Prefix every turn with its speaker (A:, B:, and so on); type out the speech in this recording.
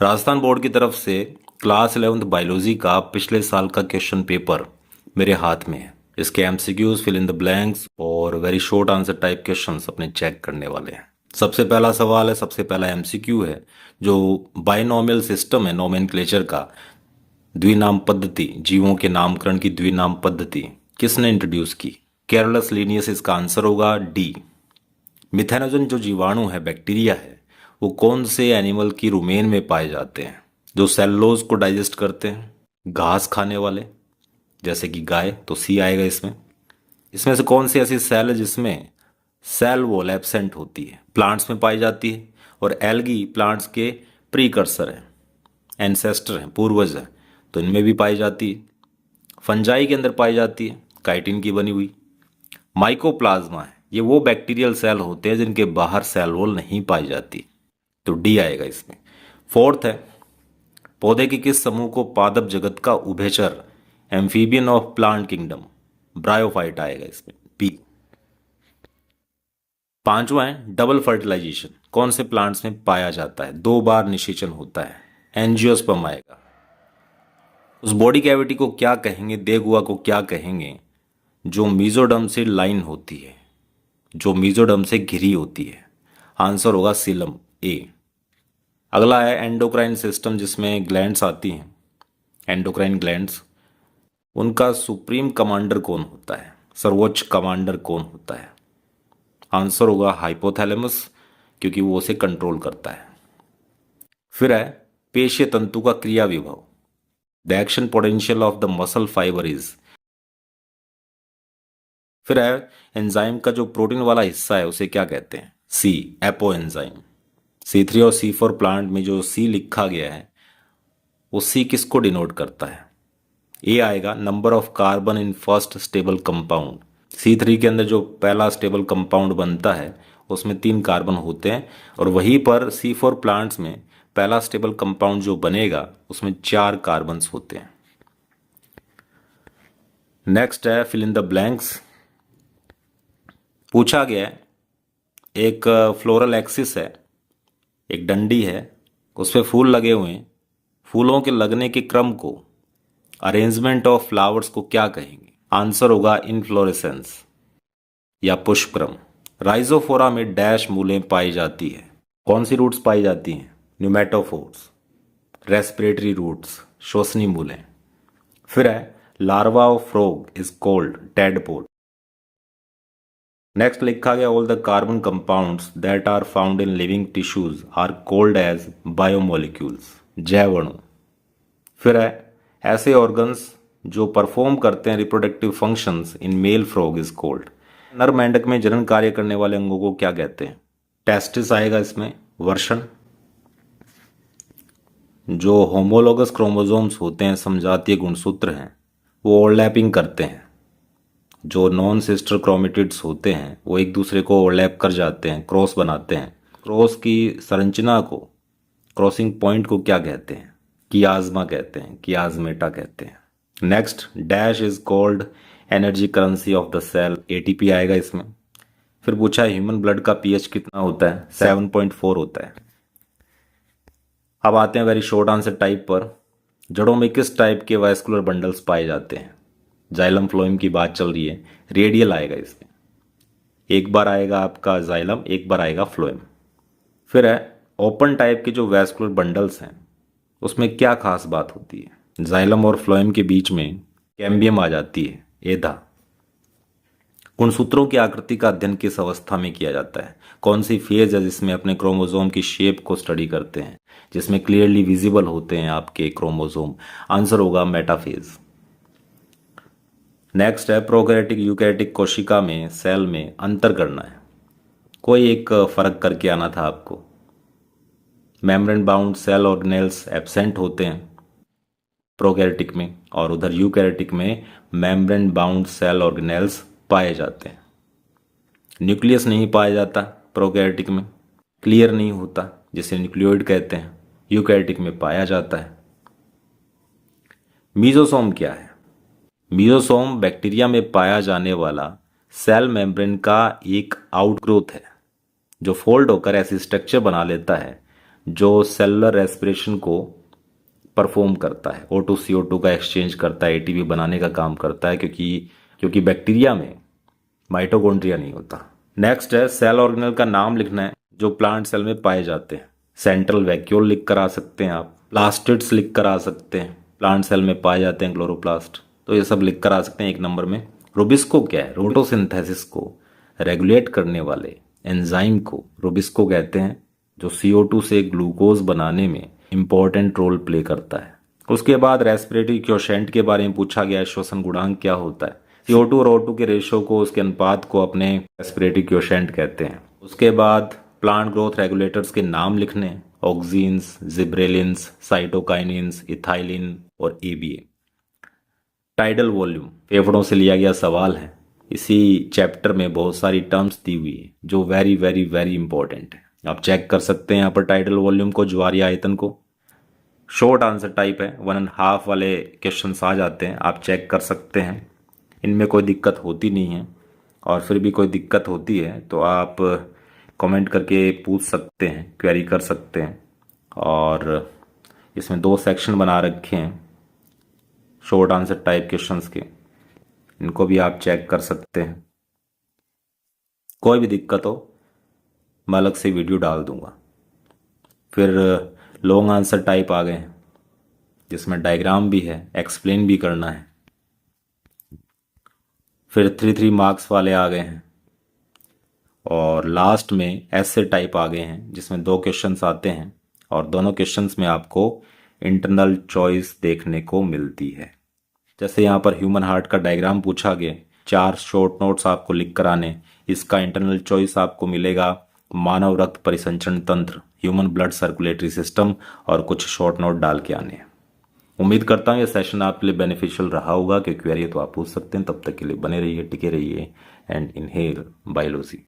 A: Rajasthan board की तरफ से क्लास 11th बायोलॉजी का पिछले साल का क्वेश्चन पेपर मेरे हाथ में है। इसके MCQs, fill in the blanks और very short answer type questions अपने चेक करने वाले हैं। सबसे पहला सवाल है, सबसे पहला एमसीक्यू है, जो बाइनोमियल सिस्टम है नोमेनक्लेचर का, द्विनाम पद्धति, जीवों के नामकरण की द्विनाम पद्धति किसने इंट्रोड्यूस की? कैरोलस लिनियस इसका आंसर होगा डी। मिथेनोजन जो जीवाणु है, बैक्टीरिया है, वो कौन से एनिमल की रुमेन में पाए जाते हैं जो सेलुलोज को डाइजेस्ट करते हैं? घास खाने वाले, जैसे कि गाय, तो सी आएगा इसमें। इसमें से कौन सी ऐसी सेल है जिसमें सेल वॉल एब्सेंट होती है? प्लांट्स में पाई जाती है, और एल्गी प्लांट्स के प्रीकर्सर है, एंसेस्टर हैं, पूर्वज हैं, तो इनमें भी पाई जाती है। फंजाई के अंदर पाई जाती है, काइटिन की बनी हुई। माइकोप्लाज्मा है, ये वो बैक्टीरियल सेल होते हैं जिनके बाहर सेल वॉल नहीं पाई जाती, तो डी आएगा इसमें। फोर्थ है, पौधे के किस समूह को पादप जगत का उभयचर, amphibian of plant kingdom, bryophyte आएगा इसमें, बी। पांचवा है डबल फर्टिलाइजेशन, कौन से प्लांट्स में पाया जाता है? 2 बार निषेचन होता है, एंजियोस्पर्म आएगा। उस बॉडी कैविटी को क्या कहेंगे, देगुआ को क्या कहेंगे, जो मीजोडर्म से लाइन होती है, जो मीजोडर्म से घिरी होती है? आंसर होगा सीलम, ए। अगला है एंडोक्राइन सिस्टम, जिसमें ग्लैंड्स आती हैं, एंडोक्राइन ग्लैंड्स, उनका सुप्रीम कमांडर कौन होता है, सर्वोच्च कमांडर कौन होता है? आंसर होगा हाइपोथैलेमस, क्योंकि वो उसे कंट्रोल करता है। फिर है पेशीय तंतु का क्रिया विभव, the action potential of the muscle fibre is. फिर है एंजाइम का जो प्रोटीन वाला हिस्सा है उसे क्या कहते हैं? सी, एपो एंजाइम। C3 और C4 प्लांट में जो सी लिखा गया है वो सी किसको डिनोट करता है? ए आएगा, number of carbon in first stable compound. C3 के अंदर जो पहला स्टेबल कंपाउंड बनता है उसमें 3 कार्बन होते हैं, और वहीं पर C4 प्लांट्स में पहला स्टेबल कंपाउंड जो बनेगा उसमें 4 कार्बन्स होते हैं। नेक्स्ट है फिल इन द ब्लैंक्स। पूछा गया है, एक फ्लोरल एक्सिस है, एक डंडी है, उस पर फूल लगे हुए हैं, फूलों के लगने के क्रम को, अरेंजमेंट ऑफ फ्लावर्स को क्या कहेंगे? आंसर होगा इनफ्लोरेसेंस या पुष्पक्रम। राइजोफोरा में डैश मूलें पाई जाती है, कौन सी रूट्स पाई जाती हैं? न्यूमेटोफोर्स, रेस्पिरेटरी रूट्स, श्वसनी मूलें। फिर है larva of frog is called tadpole. Next लिखा गया, all the carbon compounds that are found in living tissues are called as biomolecules, जैव अणु। फिर है ऐसे ऑर्गन्स जो परफॉर्म करते हैं reproductive functions in male frog is called. नर मेंढक में जनन कार्य करने वाले अंगों को क्या कहते हैं? टेस्टिस आएगा इसमें, वर्षण। जो होमोलोगस क्रोमोसोम्स होते हैं, समजातीय गुणसूत्र हैं, वो ओवरलैपिंग करते हैं। जो नॉन सिस्टर क्रोमेटिड्स होते हैं वो एक दूसरे को ओवरलैप कर जाते हैं, क्रॉस बनाते हैं। क्रॉस की संरचना को, क्रॉसिंग पॉइंट को क्या कहते हैं? कियाज्मा कहते हैं, कियाज्मेटा कहते हैं। Next, dash is called energy currency of the cell, ATP आएगा इसमें। फिर पूछा है ह्यूमन ब्लड का पीएच कितना होता है? 7.4 होता है। अब आते हैं वेरी शॉर्ट आंसर टाइप पर। जड़ों में किस टाइप के वास्कुलर बंडल्स पाए जाते हैं? जाइलम फ्लोएम की बात चल रही है, रेडियल आएगा इसमें। एक बार आएगा आपका जाइलम, एक बार आएगा फ्लोएम। फिर है ओपन टाइप के जो वैस्कुलर बंडल्स हैं उसमें क्या खास बात होती है? जाइलम और फ्लोएम के बीच में कैम्बियम आ जाती है, एधा। गुणसूत्रों की आकृति का अध्ययन किस अवस्था में किया जाता है? कौन सी फेज है जिसमें अपने क्रोमोसोम की शेप को स्टडी करते हैं, जिसमें क्लियरली विजिबल होते हैं आपके क्रोमोसोम? आंसर होगा मेटाफेज। नेक्स्ट है प्रोकैरियोटिक यूकैरियोटिक कोशिका में, सेल में अंतर करना है, कोई एक फर्क करके आना था आपको। Membrane bound cell organelles absent होते हैं प्रोकैरियोटिक में, और उधर यूकैरियोटिक में मेम्ब्रेन बाउंड सेल ऑर्गेनेल्स पाए जाते हैं। न्यूक्लियस नहीं पाया जाता प्रोकैरियोटिक में, क्लियर नहीं होता, जिसे न्यूक्लियोइड कहते हैं। यूकैरियोटिक में पाया जाता है। मीजोसोम क्या है? मीजोसोम बैक्टीरिया में पाया जाने वाला सेल मेम्ब्रेन का एक आउटग्रोथ है जो फोल्ड होकर ऐसी स्ट्रक्चर बना लेता है जो सेलुलर रेस्पिरेशन को परफॉर्म करता है, O2 CO2 का एक्सचेंज करता है, एटीपी बनाने का काम करता है, क्योंकि बैक्टीरिया में माइटोकॉन्ड्रिया नहीं होता। नेक्स्ट है सेल ऑर्गेनल का नाम लिखना है जो प्लांट सेल में पाए जाते हैं। सेंट्रल वैक्यूल लिख कर आ सकते हैं आप, प्लास्टिड्स लिख कर आ सकते हैं, प्लांट सेल में पाए जाते हैं क्लोरोप्लास्ट, तो ये सब लिख कर आ सकते हैं एक नंबर में। रूबिस्को क्या है? फोटोसिंथेसिस को रेगुलेट करने वाले एंजाइम को रूबिस्को कहते हैं, जो CO2 से ग्लूकोज बनाने में इंपॉर्टेंट रोल प्ले करता है। उसके बाद रेस्पिरेटरी क्वोशेंट के बारे में पूछा गया है, श्वसन गुणांक क्या होता है। CO2 और O2 के रेशो को, उसके अनुपात को अपने रेस्पिरेटरी क्वोशेंट कहते हैं। उसके बाद प्लांट ग्रोथ रेगुलेटर्स के नाम लिखने, ऑक्सीन्स, जिब्रेलिन्स, साइटोकाइनिन्स, इथाइलिन और ABA। टाइडल वॉल्यूम फेफड़ों से लिया गया सवाल है। इसी चैप्टर में बहुत सारी टर्म्स दी हुई है जो वेरी वेरी वेरी इंपॉर्टेंट है। आप चेक कर सकते हैं यहाँ पर टाइडल वॉल्यूम को, ज्वारीय आयतन को। शॉर्ट आंसर टाइप है, 1.5 वाले क्वेश्चंस आ जाते हैं, आप चेक कर सकते हैं। इनमें कोई दिक्कत होती नहीं है, और फिर भी कोई दिक्कत होती है तो आप कमेंट करके पूछ सकते हैं, क्वेरी कर सकते हैं। और इसमें 2 सेक्शन बना रखे हैं शॉर्ट आंसर टाइप क्वेश्चंस के, इनको भी आप चेक कर सकते हैं। कोई भी दिक्कत हो मैं अलग से वीडियो डाल दूंगा। फिर लॉन्ग आंसर टाइप आ गए हैं जिसमें डायग्राम भी है, एक्सप्लेन भी करना है। फिर 3 मार्क्स वाले आ गए हैं, और लास्ट में ऐसे टाइप आ गए हैं जिसमें 2 क्वेश्चंस आते हैं, और दोनों क्वेश्चंस में आपको इंटरनल चॉइस देखने को मिलती है। जैसे यहाँ पर ह्यूमन हार्ट का डायग्राम पूछा गया, 4 शॉर्ट नोट्स आपको लिख कर आने। इसका इंटरनल चॉइस आपको मिलेगा मानव रक्त परिसंचरण तंत्र, ह्यूमन ब्लड सर्कुलेटरी सिस्टम, और कुछ शॉर्ट नोट डाल के आने हैं। उम्मीद करता हूँ ये सेशन आपके लिए बेनिफिशियल रहा होगा। कोई क्वेरी है तो आप पूछ सकते हैं। तब तक के लिए बने रहिए, टिके रहिए, एंड इनहेल बायोलॉजी।